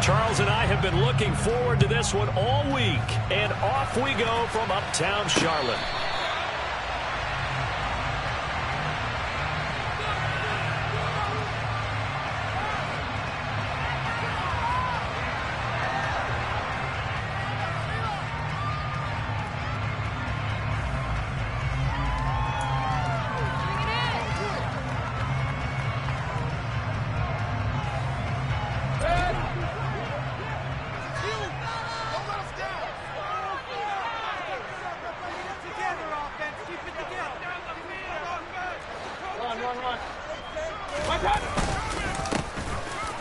Charles and I have been looking forward to this one all week. And off we go from uptown Charlotte.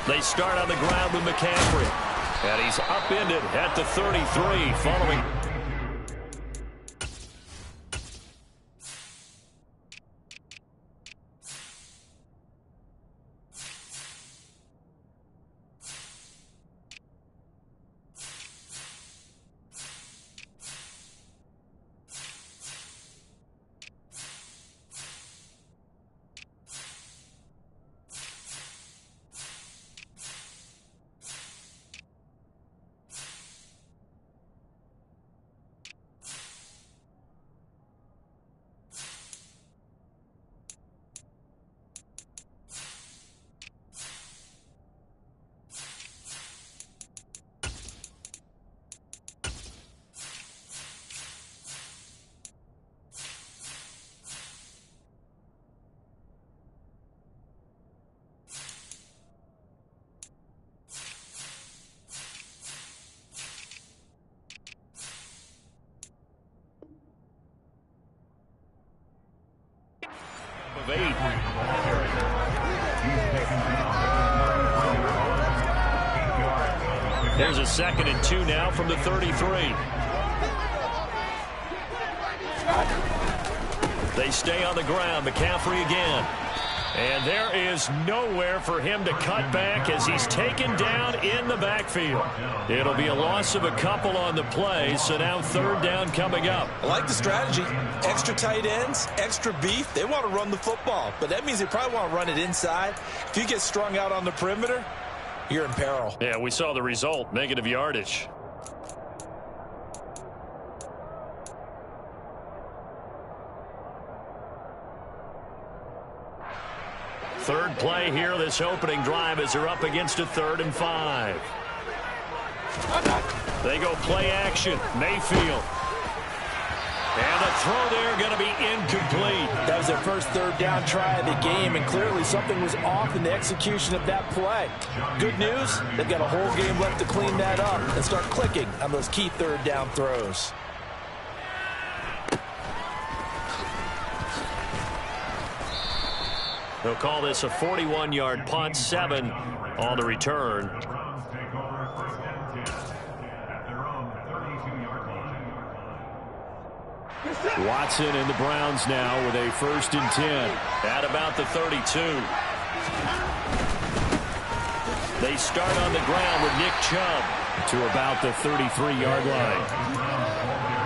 They start on the ground with McCaffrey. And he's upended at the 33 following. Of 8. There's a 2nd and 2 now from the 33. They stay on the ground. McCaffrey again. And there is nowhere for him to cut back as he's taken down in the backfield. It'll be a loss of a couple on the play, so now 3rd down coming up. I like the strategy. Extra tight ends, extra beef. They want to run the football, but that means they probably want to run it inside. If you get strung out on the perimeter, you're in peril. Yeah, we saw the result, negative yardage. Third play here, this opening drive as they're up against a 3rd and 5. They go play action. Mayfield. And the throw there going to be incomplete. That was their first 3rd down try of the game, and clearly something was off in the execution of that play. Good news, they've got a whole game left to clean that up and start clicking on those key 3rd down throws. They'll call this a 41-yard punt, 7 on the return. Watson and the Browns now with a 1st and 10 at about the 32. They start on the ground with Nick Chubb to about the 33-yard line.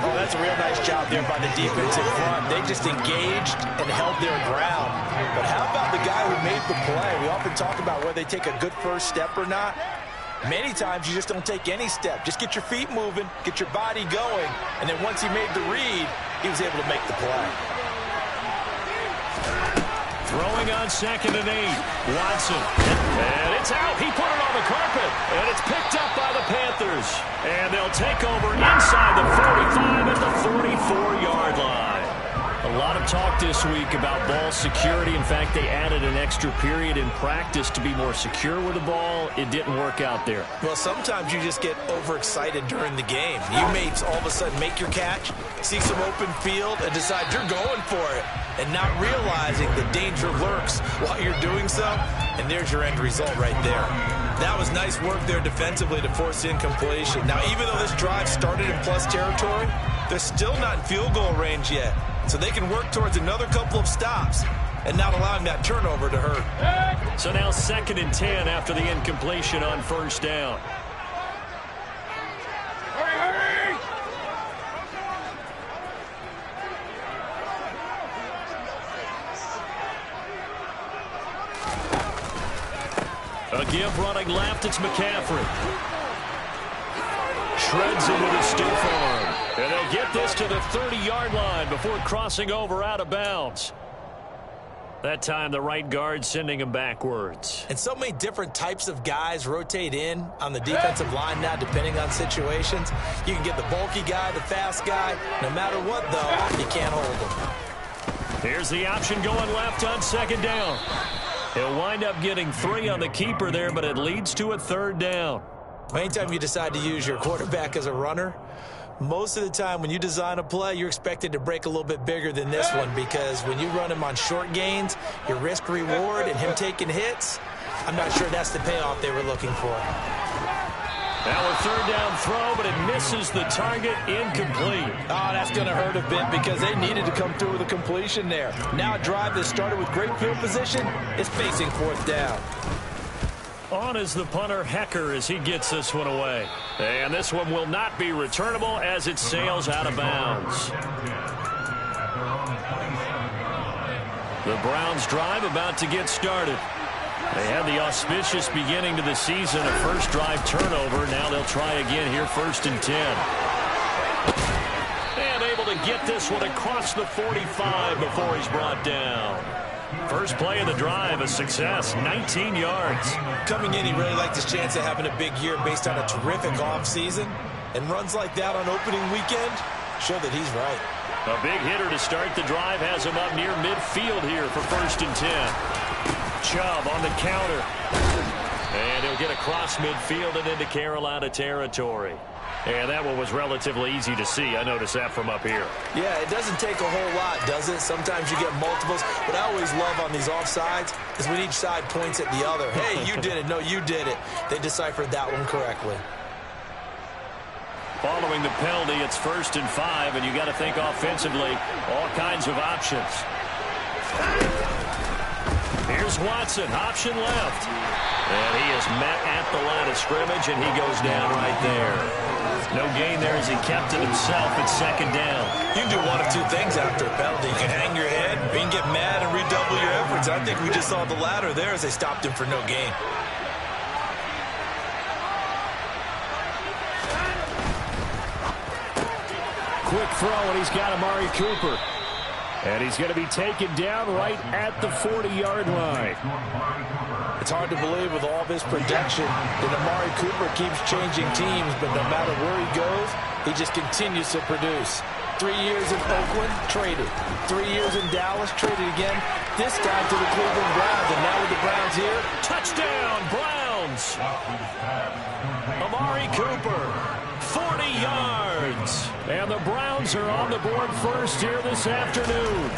Oh, that's a real nice job there by the defensive front. They just engaged and held their ground. But how about the guy who made the play? We often talk about whether they take a good first step or not. Many times you just don't take any step. Just get your feet moving, get your body going, and then once he made the read, he was able to make the play. Throwing on 2nd and 8. Watson. And it's out. He put it on the carpet. And it's picked up by the Panthers. And they'll take over inside the 45 at the 44-yard line. A lot of talk this week about ball security. In fact, they added an extra period in practice to be more secure with the ball. It didn't work out there. Well, sometimes you just get overexcited during the game. You may all of a sudden make your catch, see some open field, and decide you're going for it, and not realizing the danger lurks while you're doing so, and there's your end result right there. That was nice work there defensively to force incompletion. Now, even though this drive started in plus territory, they're still not in field goal range yet. So they can work towards another couple of stops and not allowing that turnover to hurt. So now 2nd and 10 after the incompletion on 1st down. A give running left, it's McCaffrey. Shreds him with a stiff arm. And they'll get this to the 30-yard line before crossing over out of bounds. That time, the right guard sending him backwards. And so many different types of guys rotate in on the defensive line now, depending on situations. You can get the bulky guy, the fast guy. No matter what, though, you can't hold him. Here's the option going left on second down. He'll wind up getting 3 on the keeper there, but it leads to a third down. Anytime you decide to use your quarterback as a runner, most of the time when you design a play, you're expected to break a little bit bigger than this one, because when you run him on short gains, your risk-reward and him taking hits, I'm not sure that's the payoff they were looking for. Now a third down throw, but it misses the target, incomplete. Oh, that's going to hurt a bit because they needed to come through with a completion there. Now a drive that started with great field position is facing fourth down. On is the punter, Hecker, as he gets this one away. And this one will not be returnable as it sails out of bounds. The Browns' drive about to get started. They had the auspicious beginning to the season, a first drive turnover. Now they'll try again here, 1st and 10. And able to get this one across the 45 before he's brought down. First play of the drive, a success, 19 yards. Coming in, he really liked his chance of having a big year based on a terrific offseason. And runs like that on opening weekend show that he's right. A big hitter to start the drive has him up near midfield here for 1st and 10. Chubb on the counter. And he'll get across midfield and into Carolina territory. And that one was relatively easy to see. I noticed that from up here. Yeah, it doesn't take a whole lot, does it? Sometimes you get multiples. What I always love on these offsides is when each side points at the other. Hey, you did it. No, you did it. They deciphered that one correctly. Following the penalty, it's 1st and 5, and you got to think offensively, all kinds of options. Here's Watson, option left. And he is met at the line of scrimmage, and he goes down right there. No gain there as he kept it himself at 2nd down. You can do one of two things after a penalty. You can hang your head, you can get mad and redouble your efforts. I think we just saw the latter there as they stopped him for no gain. Quick throw, and he's got Amari Cooper. And he's going to be taken down right at the 40-yard line. It's hard to believe with all this production that Amari Cooper keeps changing teams, but no matter where he goes, he just continues to produce. 3 years in Oakland, traded. 3 years in Dallas, traded again. This time to the Cleveland Browns, and now with the Browns here. Touchdown, Browns! Amari Cooper, 40 yards. And the Browns are on the board first here this afternoon.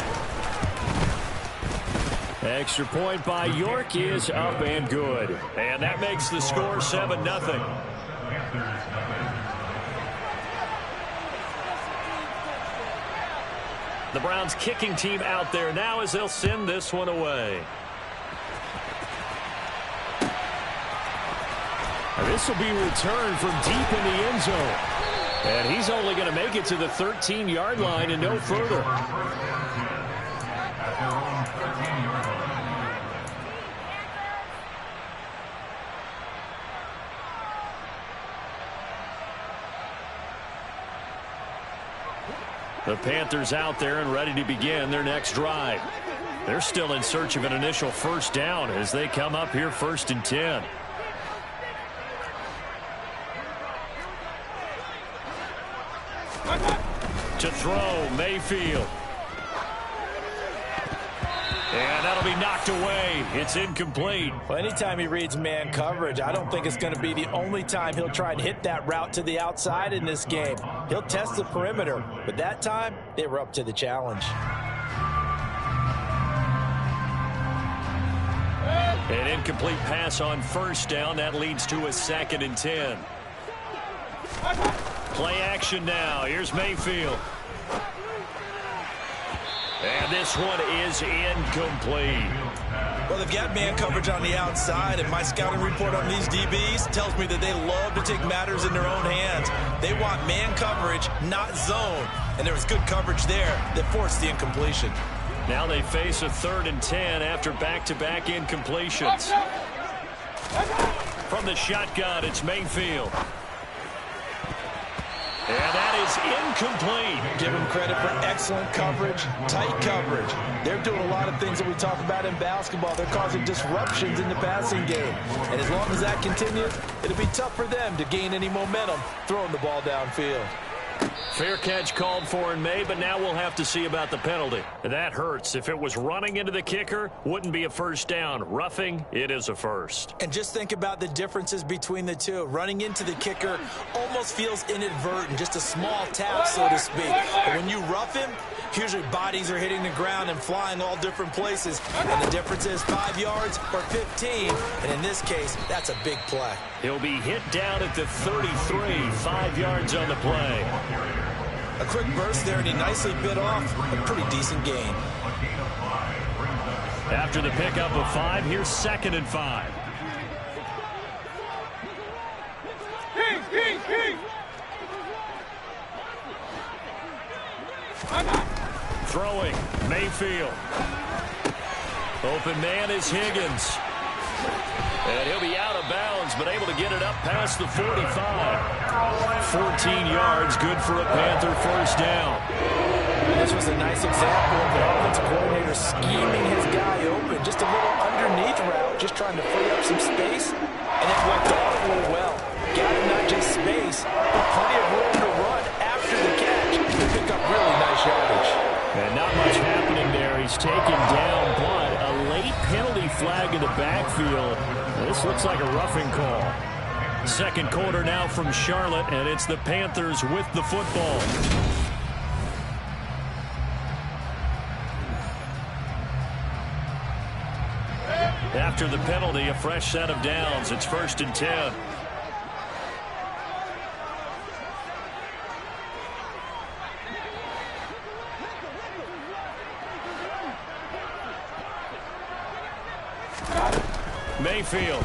Extra point by York is up and good. And that makes the score 7-0. The Browns kicking team out there now as they'll send this one away. And this will be returned from deep in the end zone. And he's only going to make it to the 13-yard line and no further. The Panthers out there and ready to begin their next drive. They're still in search of an initial first down as they come up here 1st and 10. To throw, Mayfield. And that'll be knocked away. It's incomplete. Well, anytime he reads man coverage, I don't think it's going to be the only time he'll try and hit that route to the outside in this game. He'll test the perimeter, but that time they were up to the challenge. An incomplete pass on first down. That leads to a 2nd and 10. Play action now. Here's Mayfield. And this one is incomplete. Well, they've got man coverage on the outside, and my scouting report on these DBs tells me that they love to take matters in their own hands. They want man coverage, not zone. And there was good coverage there that forced the incompletion. Now they face a 3rd and 10 after back-to-back incompletions. From the shotgun, it's Mayfield. And that is incomplete. Give them credit for excellent coverage, tight coverage. They're doing a lot of things that we talk about in basketball. They're causing disruptions in the passing game. And as long as that continues, it'll be tough for them to gain any momentum throwing the ball downfield. Fair catch called for and made, but now we'll have to see about the penalty. That hurts. If it was running into the kicker, wouldn't be a first down. Roughing, it is a first. And just think about the differences between the two. Running into the kicker almost feels inadvertent, just a small tap, so to speak. But when you rough him, usually bodies are hitting the ground and flying all different places. And the difference is 5 yards or 15. And in this case, that's a big play. He'll be hit down at the 33, 5 yards on the play. A quick burst there, and he nicely bit off a pretty decent gain. After the pickup of 5, here's 2nd and 5. Throwing, Mayfield. Open man is Higgins. And he'll be out of bounds, but able to get it up past the 45. 14 yards, good for a Panther first down. And this was a nice example of the offensive coordinator scheming his guy open. Just a little underneath route, just trying to free up some space, and it worked awfully well. Got him not just space, but plenty of room to run after the catch to pick up really nice yardage. And not much happening there. He's taken down, but a late penalty flag in the backfield. This looks like a roughing call. Second quarter now from Charlotte, and it's the Panthers with the football. After the penalty, a fresh set of downs. It's 1st and 10. Mayfield.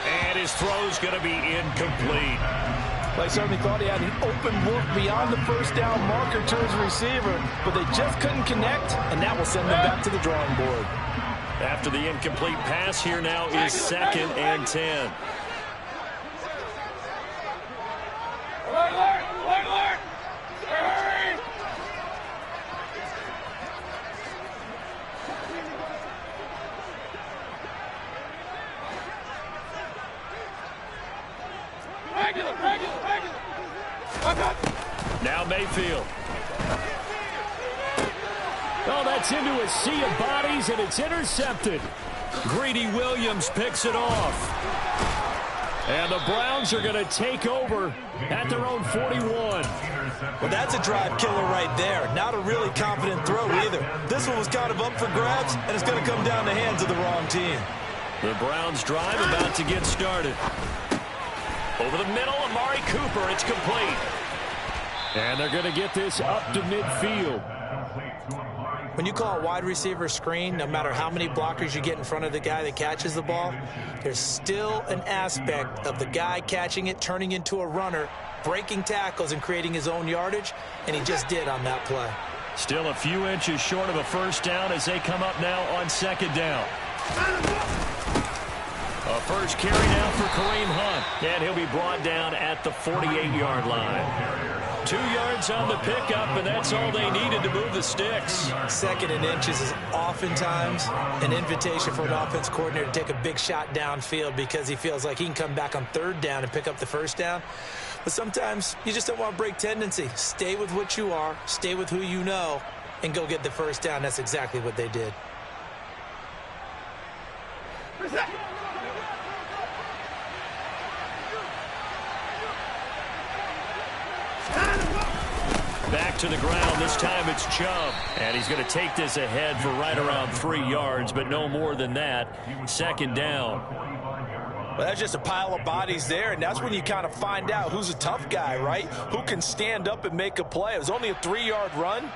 And his throw's going to be incomplete. They certainly thought he had an open look beyond the first down marker to his receiver, but they just couldn't connect, and that will send them back to the drawing board. After the incomplete pass, here now is 2nd and 10. Now Mayfield. Oh, that's into a sea of bodies, and it's intercepted. Greedy Williams picks it off. And the Browns are going to take over at their own 41. Well, that's a drive killer right there. Not a really confident throw either. This one was kind of up for grabs, and it's going to come down the hands of the wrong team. The Browns drive about to get started. Over the middle, Amari Cooper, it's complete. And they're going to get this up to midfield. When you call a wide receiver screen, no matter how many blockers you get in front of the guy that catches the ball, there's still an aspect of the guy catching it, turning into a runner, breaking tackles and creating his own yardage, and he just did on that play. Still a few inches short of a first down as they come up now on 2nd down. A first carry now for Kareem Hunt, and he'll be brought down at the 48-yard line. 2 yards on the pickup, and that's all they needed to move the sticks. 2nd and inches is oftentimes an invitation for an offense coordinator to take a big shot downfield because he feels like he can come back on 3rd down and pick up the first down. But sometimes you just don't want to break tendency. Stay with what you are, stay with who you know, and go get the first down. That's exactly what they did. Back to the ground. This time it's Chubb. And he's going to take this ahead for right around 3 yards, but no more than that. 2nd down. Well, that's just a pile of bodies there, and that's when you kind of find out who's a tough guy, right? Who can stand up and make a play. It was only a 3-yard run,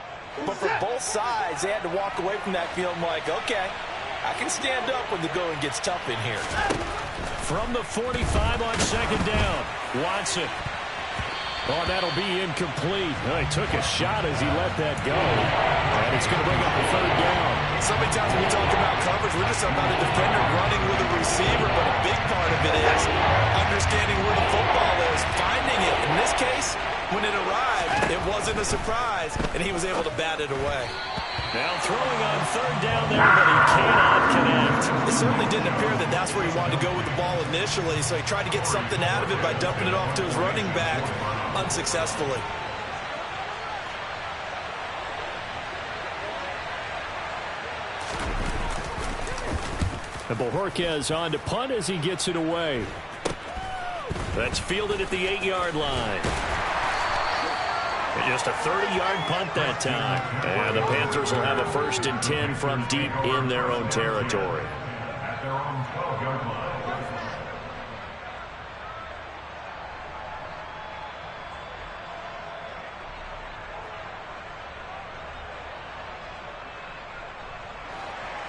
but for both sides, they had to walk away from that field like, okay, I can stand up when the going gets tough in here. From the 45 on 2nd down, Watson. Oh, that'll be incomplete. Well, he took a shot as he let that go. And it's going to bring up a 3rd down. So many times when we talk about coverage, we're just about a defender running with a receiver, but a big part of it is understanding where the football is, finding it. In this case, when it arrived, it wasn't a surprise, and he was able to bat it away. Now throwing on third down there, but he cannot connect. It certainly didn't appear that that's where he wanted to go with the ball initially, so he tried to get something out of it by dumping it off to his running back unsuccessfully. And Bojorquez on to punt as he gets it away. That's fielded at the 8-yard line. And just a 30-yard punt that time. And the Panthers will have a 1st and 10 from deep in their own territory. At their own 12-yard line.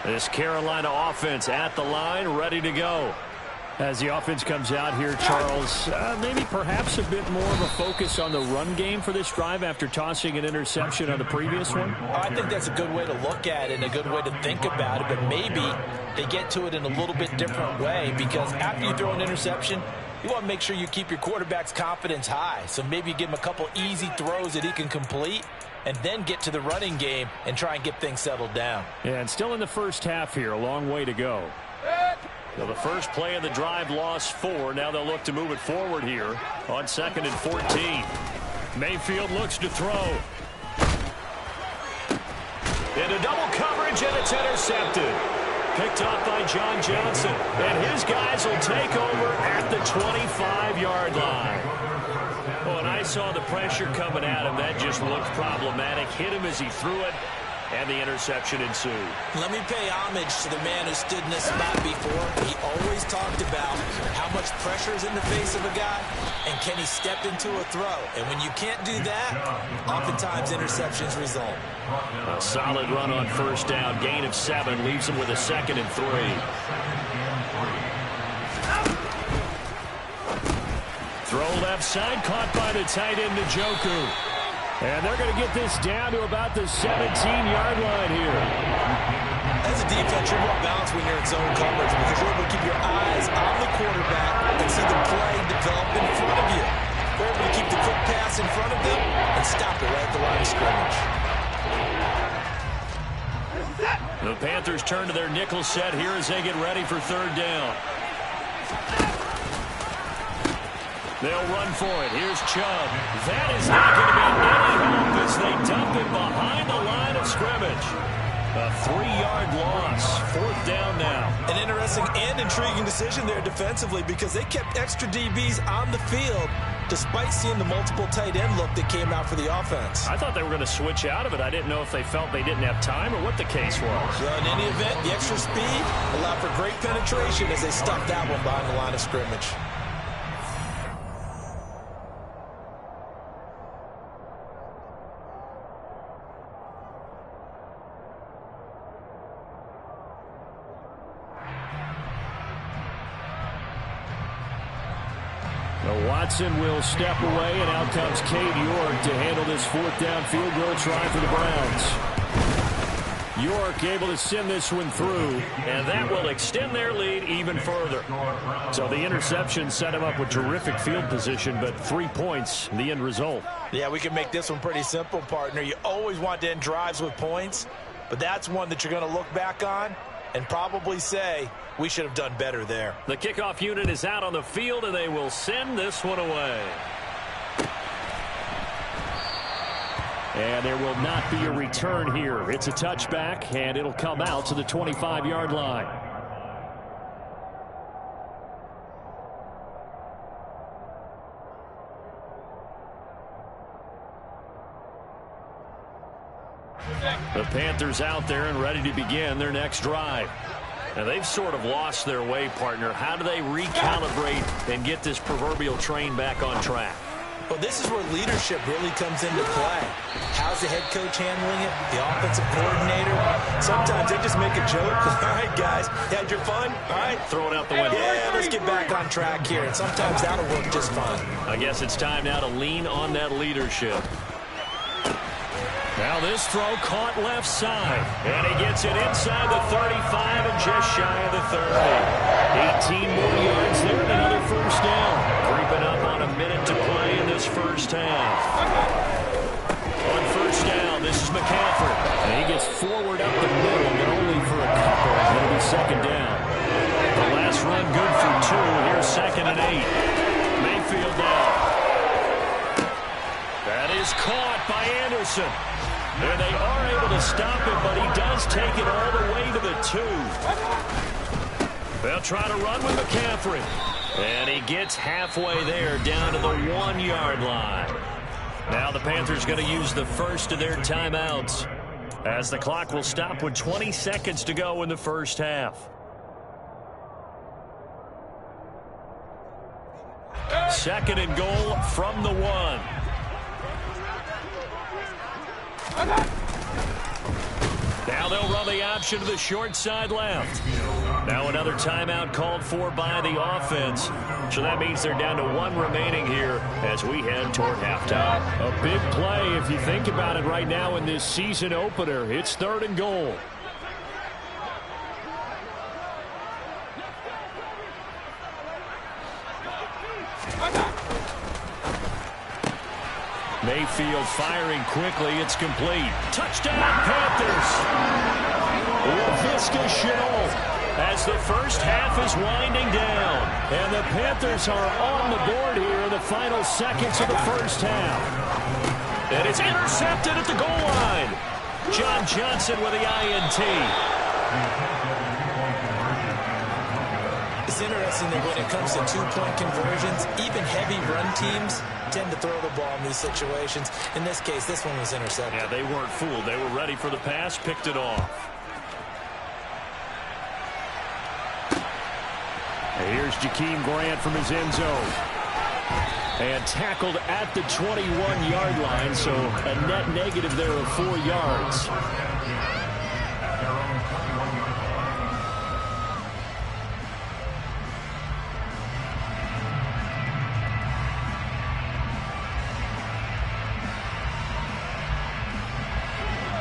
This Carolina offense at the line, ready to go. As the offense comes out here, Charles, maybe perhaps a bit more of a focus on the run game for this drive after tossing an interception on the previous one? I think that's a good way to look at it and a good way to think about it, but maybe they get to it in a little bit different way, because after you throw an interception, you want to make sure you keep your quarterback's confidence high. So maybe you give him a couple easy throws that he can complete, and then get to the running game and try and get things settled down. Yeah, and still in the first half here, a long way to go. So the first play of the drive lost 4. Now they'll look to move it forward here on 2nd and 14. Mayfield looks to throw. Into double coverage, and it's intercepted. Picked off by John Johnson. And his guys will take over at the 25-yard line. Oh, and I saw the pressure coming at him. That just looked problematic. Hit him as he threw it, and the interception ensued. Let me pay homage to the man who stood in this spot before. He always talked about how much pressure is in the face of a guy, and can he step into a throw. And when you can't do that, oftentimes interceptions result. A solid run on first down. Gain of 7 leaves him with a 2nd and 3. Throw left side, caught by the tight end, Njoku. And they're going to get this down to about the 17-yard line here. As a defense, you're more balanced when you're in zone coverage because you're able to keep your eyes on the quarterback and see the play develop in front of you. You're able to keep the quick pass in front of them and stop it right at the line of scrimmage. The Panthers turn to their nickel set here as they get ready for third down. They'll run for it. Here's Chubb. That is not going to be any help as they dump it behind the line of scrimmage. A 3-yard loss. 4th down now. An interesting and intriguing decision there defensively because they kept extra DBs on the field despite seeing the multiple tight end look that came out for the offense. I thought they were going to switch out of it. I didn't know if they felt they didn't have time or what the case was. Well, in any event, the extra speed allowed for great penetration as they stuffed that one behind the line of scrimmage. Watson will step away, and out comes Cade York to handle this 4th down field goal try for the Browns. York able to send this one through, and that will extend their lead even further. So the interception set him up with terrific field position, but 3 points, the end result. Yeah, we can make this one pretty simple, partner. You always want to end drives with points, but that's one that you're going to look back on and probably say, we should have done better there. The kickoff unit is out on the field, and they will send this one away. And there will not be a return here. It's a touchback, and it'll come out to the 25-yard line. The Panthers out there and ready to begin their next drive. Now, they've sort of lost their way, partner. How do they recalibrate and get this proverbial train back on track? Well, this is where leadership really comes into play. How's the head coach handling it? The offensive coordinator? Sometimes they just make a joke. All right, guys, you had your fun? All right. Throw it out the window. Yeah, let's get back on track here. And sometimes that'll work just fine. I guess it's time now to lean on that leadership. Now this throw caught left side. And he gets it inside the 35 and just 30. 18 more yards there and another first down. Creeping up on a minute to play in this first half. On first down, this is McCaffrey. And he gets forward up the middle, but only for a couple. It'll be second down. The last run good for 2. Here's 2nd and 8. Mayfield down. That is caught by Anderson. And they are able to stop him, but he does take it all the way to the 2. They'll try to run with McCaffrey. And he gets halfway there, down to the 1-yard line. Now the Panthers going to use the first of their timeouts, as the clock will stop with 20 seconds to go in the first half. Second and goal from the 1. Now they'll run the option to the short side left. Now another timeout called for by the offense. So that means they're down to 1 remaining here as we head toward halftime. A big play if you think about it right now in this season opener. It's 3rd and goal. Mayfield firing quickly. It's complete. Touchdown, Panthers. LaVisca Chenault as the first half is winding down. And the Panthers are on the board here in the final seconds of the first half. And it's intercepted at the goal line. John Johnson with the INT. It's interesting that when it comes to 2-point conversions, even heavy run teams tend to throw the ball in these situations. In this case, this one was intercepted. Yeah, they weren't fooled. They were ready for the pass, picked it off. And here's Jakeem Grant from his end zone. And tackled at the 21-yard line, so a net negative there of 4 yards.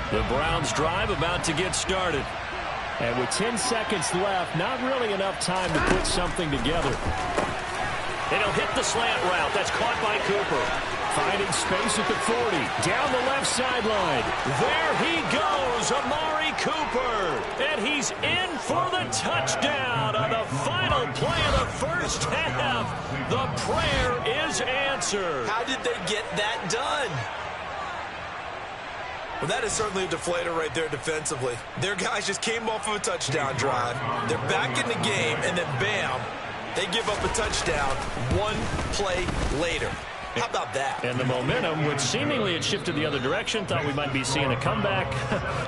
The Browns drive about to get started. And with 10 seconds left, not really enough time to put something together. And he'll hit the slant route. That's caught by Cooper. Finding space at the 40. Down the left sideline. There he goes, Amari Cooper. And he's in for the touchdown on the final play of the first half. The prayer is answered. How did they get that done? Well, that is certainly a deflator right there defensively. Their guys just came off of a touchdown drive. They're back in the game, and then bam, they give up a touchdown 1 play later. How about that? And the momentum, which seemingly had shifted the other direction, thought we might be seeing a comeback.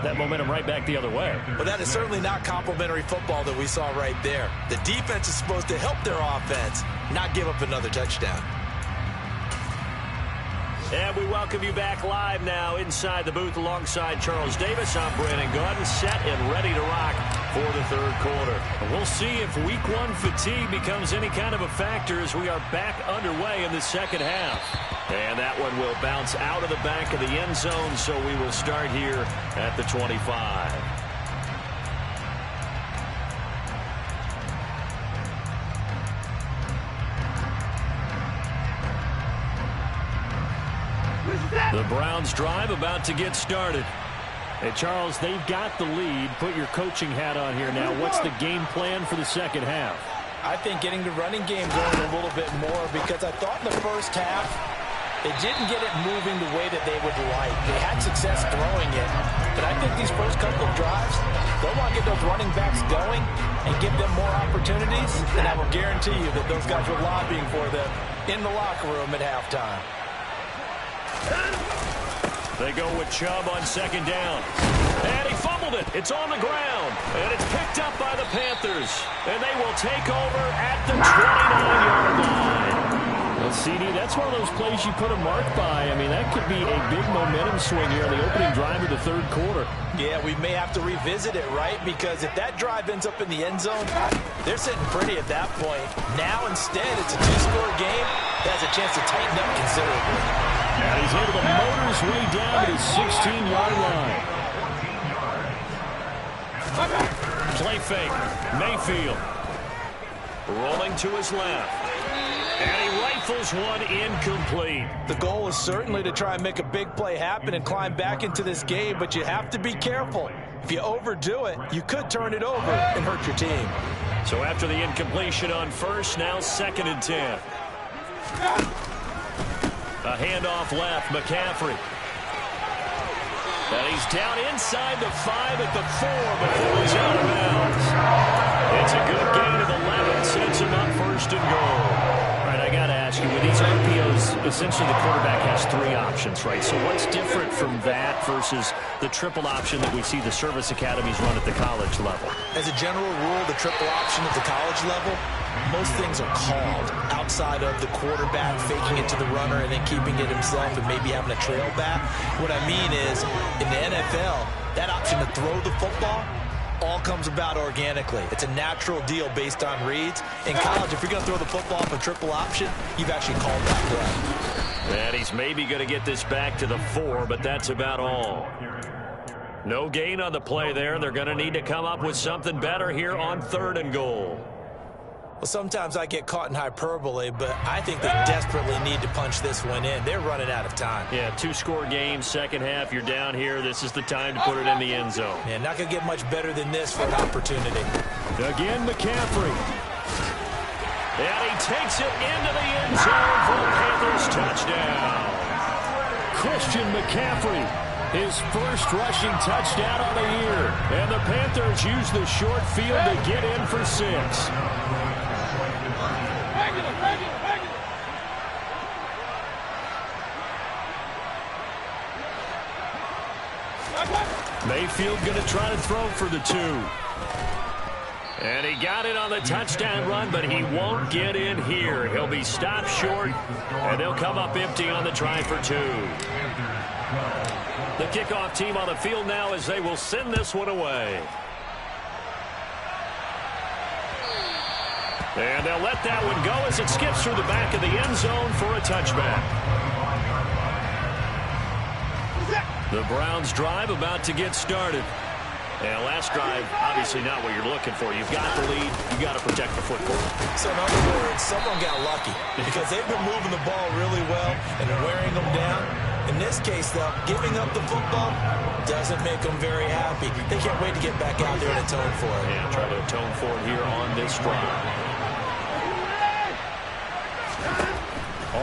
That momentum right back the other way. Well, that is certainly not complimentary football that we saw right there. The defense is supposed to help their offense, not give up another touchdown. And we welcome you back live now inside the booth alongside Charles Davis. I'm Brandon Gaudin, set and ready to rock for the 3rd quarter. We'll see if week 1 fatigue becomes any kind of a factor as we are back underway in the second half. And that one will bounce out of the back of the end zone, so we will start here at the 25. The Browns drive about to get started. Hey, Charles, they've got the lead. Put your coaching hat on here now. What's the game plan for the second half? I think getting the running game going a little bit more, because I thought in the first half they didn't get it moving the way that they would like. They had success throwing it, but I think these first couple of drives, they'll want to get those running backs going and give them more opportunities, and I will guarantee you that those guys were lobbying for them in the locker room at halftime. They go with Chubb on second down. And he fumbled it. It's on the ground. And it's picked up by the Panthers. And they will take over at the 29-yard line. Well, CD, that's one of those plays you put a mark by. I mean, that could be a big momentum swing here on the opening drive of the 3rd quarter. Yeah, we may have to revisit it, right? Because if that drive ends up in the end zone, they're sitting pretty at that point. Now, instead, it's a 2-score game that has a chance to tighten up considerably. And he's able to motor his way down to the 16-yard line. Play fake. Mayfield. Rolling to his left. And he rifles one incomplete. The goal is certainly to try and make a big play happen and climb back into this game, but you have to be careful. If you overdo it, you could turn it over and hurt your team. So after the incompletion on first, now 2nd and 10. A handoff left, McCaffrey. And he's down inside the 5 at the 4 before he's out of bounds. It's a good gain of 11, sets him up 1st and goal. All right, I got to ask you, with these RPOs, essentially the quarterback has 3 options, right? So what's different from that versus the triple option that we see the service academies run at the college level? As a general rule, the triple option at the college level, most things are called outside of the quarterback faking it to the runner and then keeping it himself and maybe having a trail back. What I mean is, in the NFL, that option to throw the football all comes about organically. It's a natural deal based on reads. In college, if you're going to throw the football off a triple option, you've actually called that play. And he's maybe going to get this back to the 4, but that's about all. No gain on the play there. They're going to need to come up with something better here on 3rd and goal. Well, sometimes I get caught in hyperbole, but I think they desperately need to punch this one in. They're running out of time. Yeah, 2-score game, second half, you're down here. This is the time to put it in the end zone. Yeah, not going to get much better than this for an opportunity. Again, McCaffrey. And he takes it into the end zone for the Panthers touchdown. Christian McCaffrey, his first rushing touchdown of the year. And the Panthers use the short field to get in for 6. Mayfield going to try to throw for the 2. And he got it on the touchdown run, but he won't get in here. He'll be stopped short, and they'll come up empty on the try for 2. The kickoff team on the field now as they will send this one away. And they'll let that one go as it skips through the back of the end zone for a touchback. The Browns drive about to get started. And last drive, obviously not what you're looking for. You've got the lead. You've got to protect the football. So in other words, someone got lucky because they've been moving the ball really well and wearing them down. In this case, though, giving up the football doesn't make them very happy. They can't wait to get back out there and atone for it. Yeah, try to atone for it here on this drive.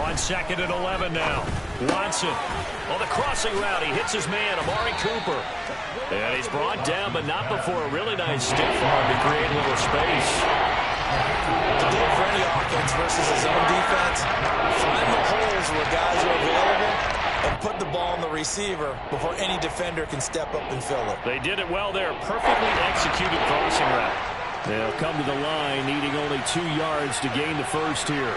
On 2nd and 11 now. Watson on the crossing route. He hits his man, Amari Cooper. And he's brought down, but not before a really nice stiff arm to create a little space. The deal for any offense versus his own defense, find the holes where guys are available and put the ball on the receiver before any defender can step up and fill it. They did it well there. Perfectly executed crossing route. They'll come to the line, needing only 2 yards to gain the first here.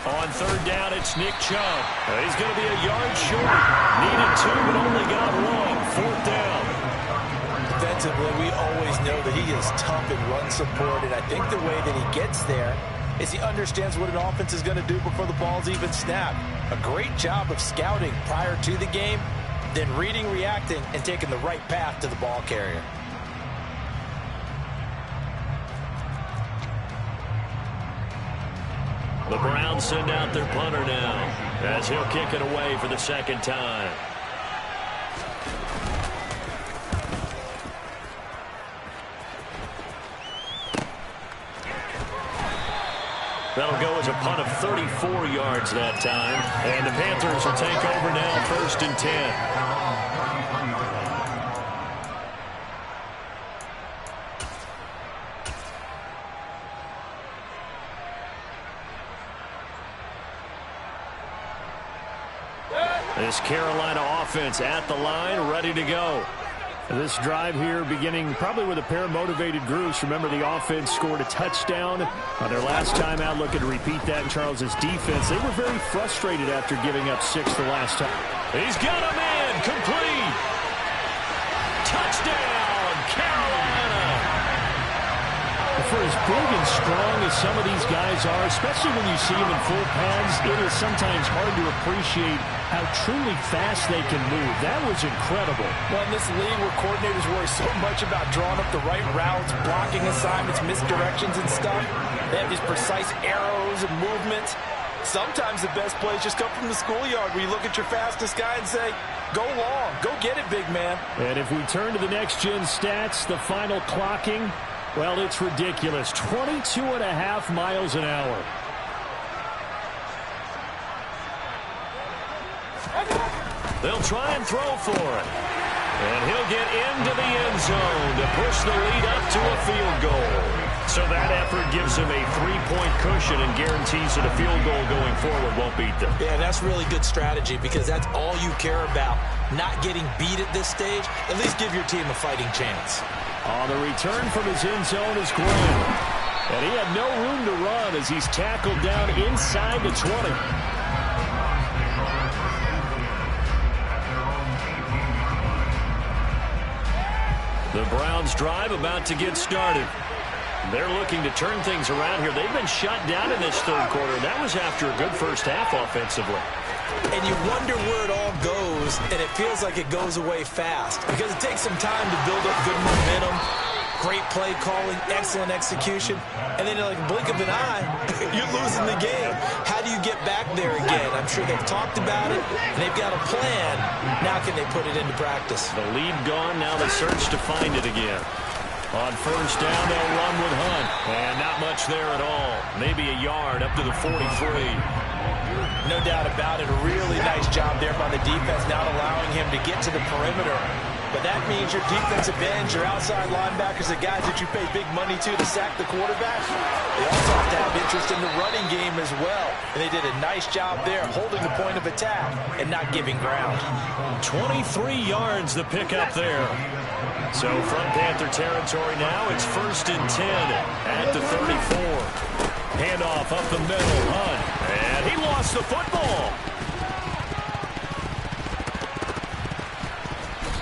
On 3rd down, it's Nick Chubb. He's going to be a yard short. Needed 2, but only got 1. 4th down. Defensively, we always know that he is tough in run support, and I think the way that he gets there is he understands what an offense is going to do before the ball's even snapped. A great job of scouting prior to the game, then reading, reacting, and taking the right path to the ball carrier. The Browns send out their punter now as he'll kick it away for the 2nd time. That'll go as a punt of 34 yards that time. And the Panthers will take over now, 1st and 10. This Carolina offense at the line, ready to go. This drive here beginning probably with a pair of motivated groups. Remember, the offense scored a touchdown on their last time out, looking to repeat that in Charles's defense. They were very frustrated after giving up 6 the last time. He's got a man, complete. Touchdown, Carolina. For as big and strong as some of these guys are, especially when you see them in full pads. It is sometimes hard to appreciate how truly fast they can move. That was incredible. Well, in this league where coordinators worry so much about drawing up the right routes, blocking assignments, misdirections and stuff, they have these precise arrows and movements. Sometimes the best plays just come from the schoolyard where you look at your fastest guy and say, go long, go get it, big man. And if we turn to the next-gen stats, the final clocking, well, it's ridiculous. 22.5 miles an hour. They'll try and throw for it. And he'll get into the end zone to push the lead up to a field goal. So that effort gives him a 3-point cushion and guarantees that a field goal going forward won't beat them. Yeah, that's really good strategy because that's all you care about. Not getting beat at this stage. At least give your team a fighting chance. On the return from his end zone is Graham. And he had no room to run as he's tackled down inside the 20. The Browns drive about to get started. They're looking to turn things around here. They've been shut down in this third quarter. That was after a good first half offensively. And you wonder where it all goes, and it feels like it goes away fast because it takes some time to build up good momentum, great play calling, excellent execution, and then in like a blink of an eye, you're losing the game. How do you get back there again? I'm sure they've talked about it, and they've got a plan. Now can they put it into practice? The lead gone, now the search to find it again. On first down, they'll run with Hunt. And not much there at all. Maybe a yard up to the 43. No doubt about it. A really nice job there by the defense, not allowing him to get to the perimeter. But that means your defensive ends, your outside linebackers, the guys that you pay big money to sack the quarterback, they also have to have interest in the running game as well. And they did a nice job there holding the point of attack and not giving ground. 23 yards the pickup there. So from Panther territory now, it's 1st and 10 at the 34. Handoff up the middle, Hunt. And he lost the football.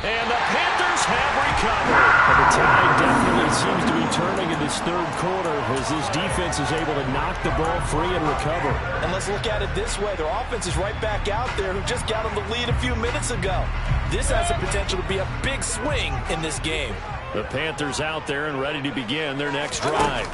And the Panthers have recovered. But the tide definitely seems to be turning in this third quarter as this defense is able to knock the ball free and recover. And let's look at it this way. Their offense is right back out there who just got them the lead a few minutes ago. This has the potential to be a big swing in this game. The Panthers out there and ready to begin their next drive.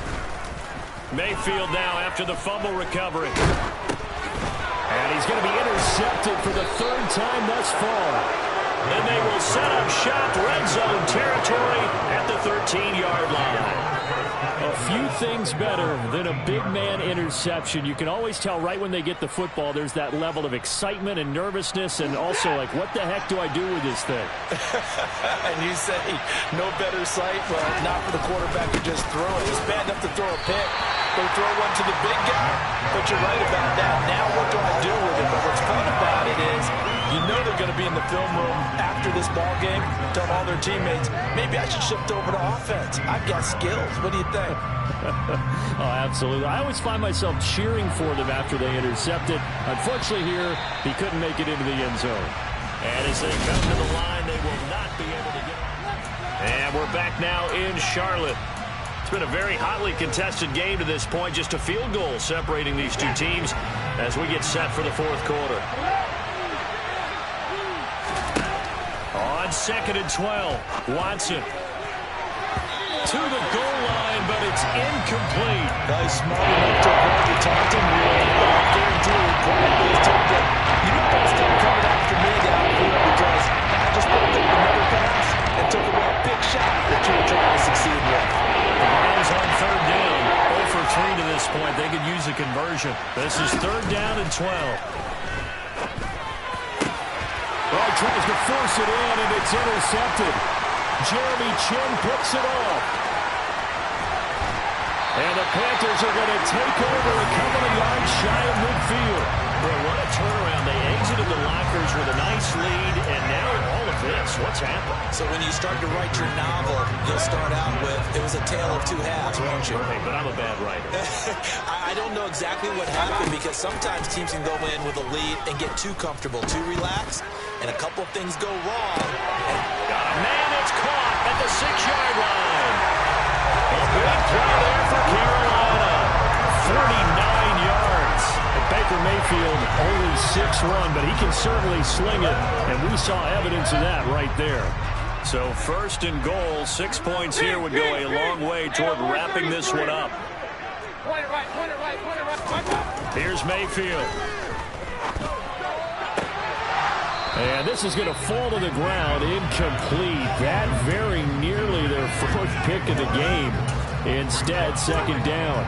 Mayfield now after the fumble recovery. And he's going to be intercepted for the third time thus far. And they will set up shop, red zone territory at the 13-yard line. A few things better than a big man interception. You can always tell right when they get the football, there's that level of excitement and nervousness, and also like, what the heck do I do with this thing? And you say, no better sight? Well, not for the quarterback to just throw it. It's bad enough to throw a pick. Go throw one to the big guy. But you're right about that. Now what do I do with it? But what's fun about it is you know they're going to be in the film room after this ball game, tell all their teammates, maybe I should shift over to offense. I've got skills. What do you think? Oh, absolutely. I always find myself cheering for them after they intercepted. Unfortunately here, he couldn't make it into the end zone. And as they come to the line, they will not be able to get it. And we're back now in Charlotte. It's been a very hotly contested game to this point. Just a field goal separating these two teams as we get set for the fourth quarter. On 2nd and 12, Watson to the goal line, but it's incomplete. He's smart enough to avoid the taunting rule. I guarantee you, probably told them, you don't got to start coming after me down here because I just broke up another pass and took away a big shot that you were trying to succeed with. The Browns on third down, 0 for 3 to this point. They could use a conversion. This is 3rd down and 12. Well, tries to force it in, and it's intercepted. Jeremy Chin picks it off. And the Panthers are going to take over a couple of yards shy of midfield. Boy, what a turnaround. They exited the lockers with a nice lead, and now all of this. What's happened? So when you start to write your novel, you'll start out with, it was a tale of two halves, won't you? Hey, but I'm a bad writer. I don't know exactly what happened because sometimes teams can go in with a lead and get too comfortable, too relaxed, and a couple of things go wrong. Got a man that's caught at the 6-yard line. A big play there for Carolina. this one, but he can certainly sling it, and we saw evidence of that right there. So 1st and goal, 6 points here would go a long way toward wrapping this one up. Here's Mayfield. And this is going to fall to the ground, incomplete. That very nearly their 4th pick of the game. Instead, 2nd down.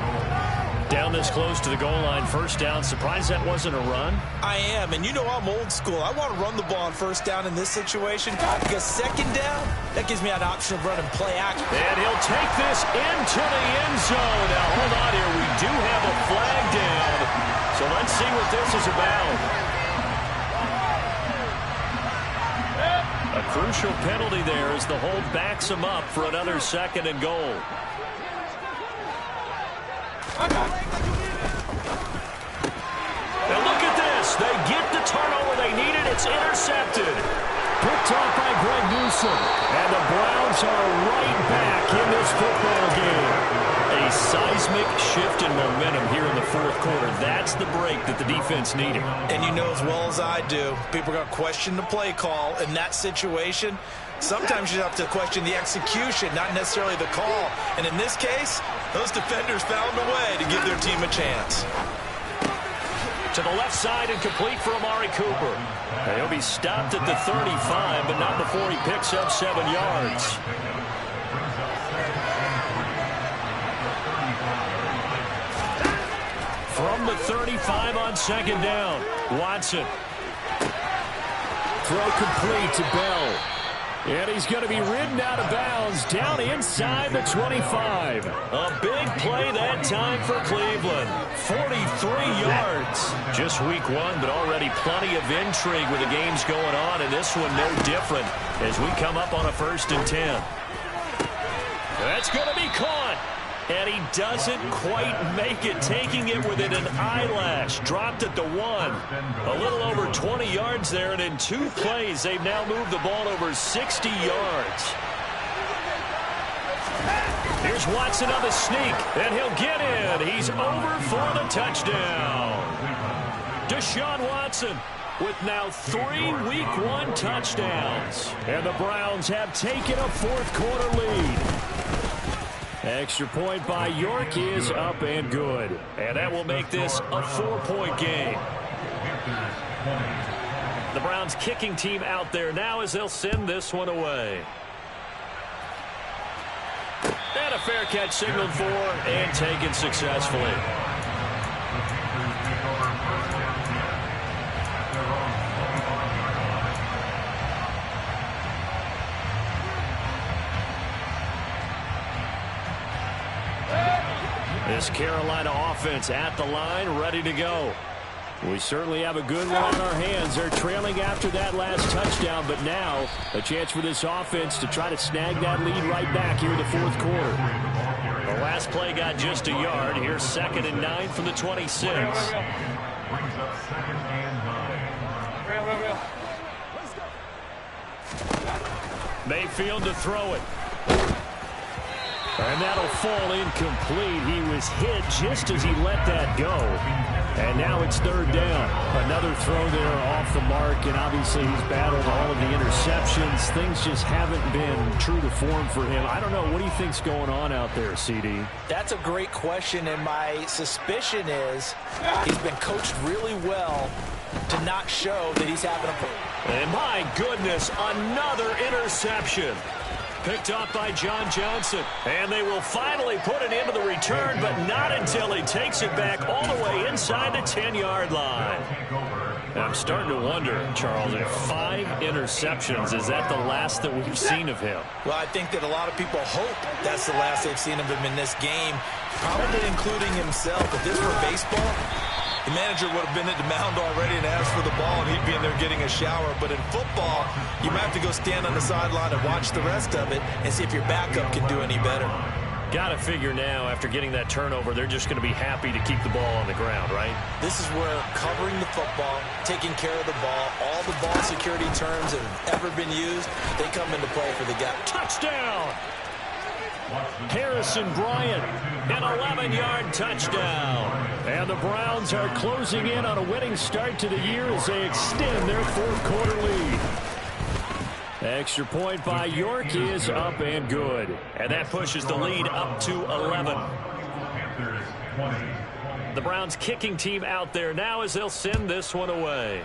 Down this close to the goal line, 1st down. Surprised that wasn't a run? I am, and you know I'm old school. I want to run the ball on 1st down in this situation because 2nd down, that gives me an option of running play action. And he'll take this into the end zone. Now, hold on here. We do have a flag down. So let's see what this is about. A crucial penalty there as the hold backs him up for another 2nd and goal. And look at this. They get the turnover they needed. It's intercepted. Picked off by Greg Newsome. And the Browns are right back in this football game. A seismic shift in momentum here in the 4th quarter. That's the break that the defense needed. And you know as well as I do, people are going to question the play call in that situation. Sometimes you have to question the execution, not necessarily the call. And in this case, those defenders found a way to give their team a chance. To the left side and complete for Amari Cooper. And he'll be stopped at the 35, but not before he picks up 7 yards. From the 35 on 2nd down, Watson. Throw complete to Bell. And he's going to be ridden out of bounds down inside the 25. A big play that time for Cleveland. 43 yards. Just week 1, but already plenty of intrigue with the games going on, and this one no different as we come up on a 1st and 10. That's going to be caught. And he doesn't quite make it, taking it within an eyelash. Dropped at the 1. A little over 20 yards there, and in 2 plays, they've now moved the ball over 60 yards. Here's Watson on the sneak, and he'll get in. He's over for the touchdown. Deshaun Watson with now 3 Week 1 touchdowns. And the Browns have taken a 4th quarter lead. Extra point by York is up and good. And that will make this a 4-point game. The Browns kicking team out there now as they'll send this one away. And a fair catch signaled for and taken successfully. This Carolina offense at the line, ready to go. We certainly have a good one on our hands. They're trailing after that last touchdown, but now a chance for this offense to try to snag that lead right back here in the 4th quarter. The last play got just a yard. Here's 2nd and 9 from the 26. Brings up 2nd and 9. Mayfield to throw it. And that'll fall incomplete. He was hit just as he let that go. And now it's 3rd down. Another throw there off the mark, and obviously he's battled all of the interceptions. Things just haven't been true to form for him. I don't know. What do you think's going on out there, CD? That's a great question, and my suspicion is he's been coached really well to not show that he's having a... And my goodness, another interception. Picked up by John Johnson. And they will finally put an end to the return, but not until he takes it back all the way inside the 10-yard line. And I'm starting to wonder, Charles, if 5 interceptions, is that the last that we've seen of him? Well, I think that a lot of people hope that's the last they've seen of him in this game, probably including himself. If this were baseball, the manager would have been at the mound already and asked for the ball, and he'd be in there getting a shower. But in football, you might have to go stand on the sideline and watch the rest of it and see if your backup can do any better. Got to figure now, after getting that turnover, they're just going to be happy to keep the ball on the ground, right? This is where covering the football, taking care of the ball, all the ball security terms that have ever been used, they come into play for the guy. Touchdown! Harrison Bryant, an 11-yard touchdown. And the Browns are closing in on a winning start to the year as they extend their fourth-quarter lead. Extra point by York is up and good. And that pushes the lead up to 11. The Browns kicking team out there now as they'll send this one away.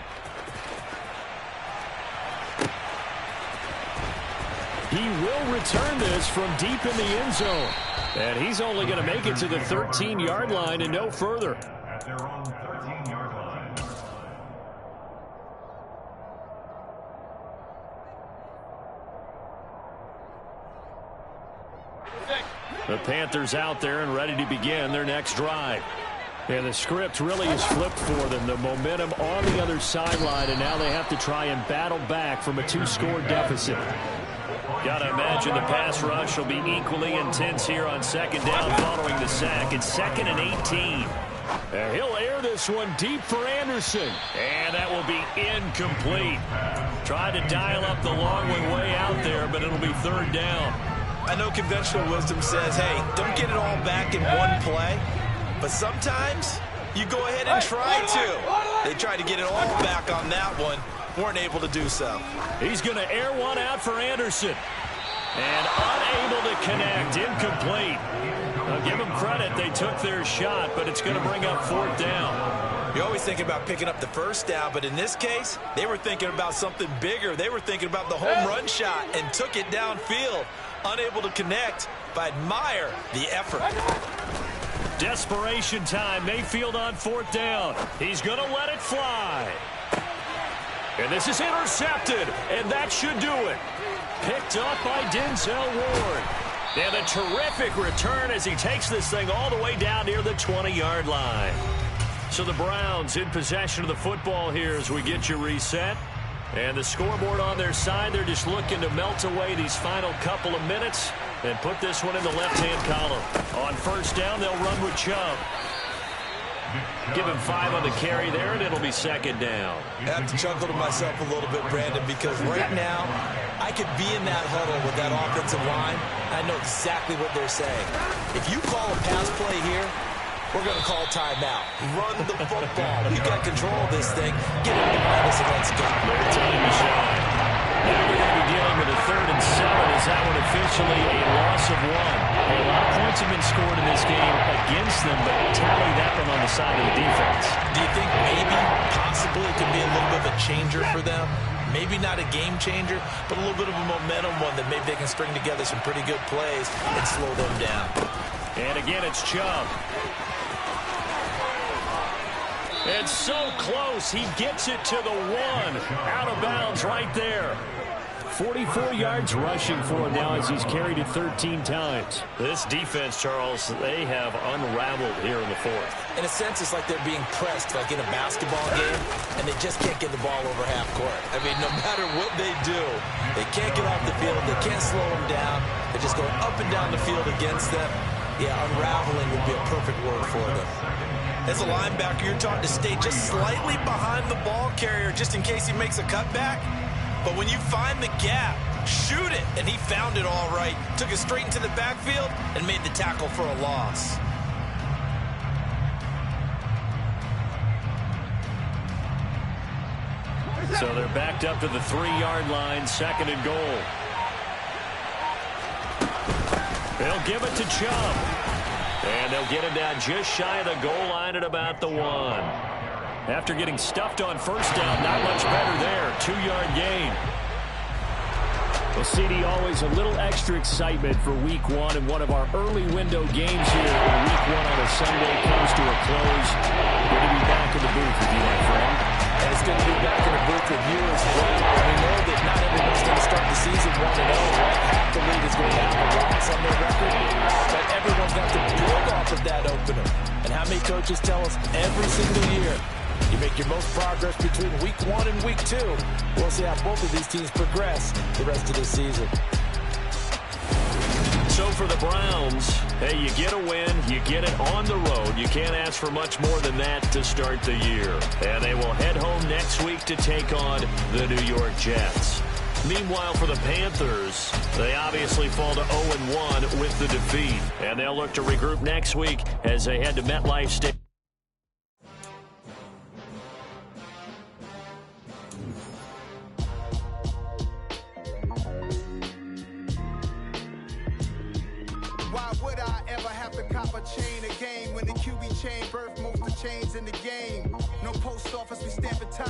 He will return this from deep in the end zone. And he's only going to make it to the 13-yard line and no further. At their own 13-yard line. The Panthers out there and ready to begin their next drive. And the script really is flipped for them. The momentum on the other sideline, and now they have to try and battle back from a two-score deficit. Got to imagine the pass rush will be equally intense here on second down following the sack. It's 2nd and 18. And he'll air this one deep for Anderson. And that will be incomplete. Tried to dial up the long one way out there, but it'll be 3rd down. I know conventional wisdom says, hey, don't get it all back in one play. But sometimes you go ahead and try to. They tried to get it all back on that one. Weren't able to do so. He's going to air one out for Anderson. And unable to connect. Incomplete. Now give them credit. They took their shot, but it's going to bring up 4th down. You always think about picking up the first down, but in this case, they were thinking about something bigger. They were thinking about the home run shot and took it downfield. Unable to connect, but admire the effort. Desperation time. Mayfield on 4th down. He's going to let it fly. And this is intercepted, and that should do it. Picked up by Denzel Ward. And a terrific return as he takes this thing all the way down near the 20-yard line. So the Browns in possession of the football here as we get you reset. And the scoreboard on their side, they're just looking to melt away these final couple of minutes and put this one in the left-hand column. On 1st down, they'll run with Chubb. Give him 5 on the carry there, and it'll be 2nd down. I have to chuckle to myself a little bit, Brandon, because right now I could be in that huddle with that offensive line. I know exactly what they're saying. If you call a pass play here, we're going to call timeout. Run the football. We've got control of this thing. Get it behind us and let's go. No time to shine. Now we're going to be dealing with a 3rd and 7. Is that one officially a loss of 1? A lot of points have been scored in this game against them, but tally that one on the side of the defense. Do you think maybe, possibly, it could be a little bit of a changer for them? Maybe not a game changer, but a little bit of a momentum one that maybe they can string together some pretty good plays and slow them down. And again, it's Chubb. It's so close. He gets it to the 1. Out of bounds right there. 44 yards rushing for him now as he's carried it 13 times. This defense, Charles, they have unraveled here in the 4th. In a sense, it's like they're being pressed like in a basketball game, and they just can't get the ball over half court. I mean, no matter what they do, they can't get off the field. They can't slow them down. They're just going up and down the field against them. Yeah, unraveling would be a perfect word for them. As a linebacker, you're taught to stay just slightly behind the ball carrier just in case he makes a cutback. But when you find the gap, shoot it. And he found it all right. Took it straight into the backfield and made the tackle for a loss. So they're backed up to the 3-yard line, 2nd and goal. They'll give it to Chubb. And they'll get him down just shy of the goal line at about the 1. After getting stuffed on 1st down, not much better there. 2-yard gain. Well, CD, always a little extra excitement for Week 1 and one of our early window games here when Week 1 on a Sunday comes to a close. Good to be back in the booth with you, my friend. And it's good to be back in the booth with you as well. We know that not everyone's going to start the season 1-0, right? Half the league is going to have a loss on their record. But everyone's got to build off of that opener. And how many coaches tell us every single year, you make your most progress between Week 1 and Week 2. We'll see how both of these teams progress the rest of the season. So for the Browns, hey, you get a win, you get it on the road. You can't ask for much more than that to start the year. And they will head home next week to take on the New York Jets. Meanwhile, for the Panthers, They obviously fall to 0-1 with the defeat, and they'll look to regroup next week as they head to MetLife Stadium. Why would I ever have to cop a chain again when the QB chain birth most of the chains in the game? No post office, we stamping time.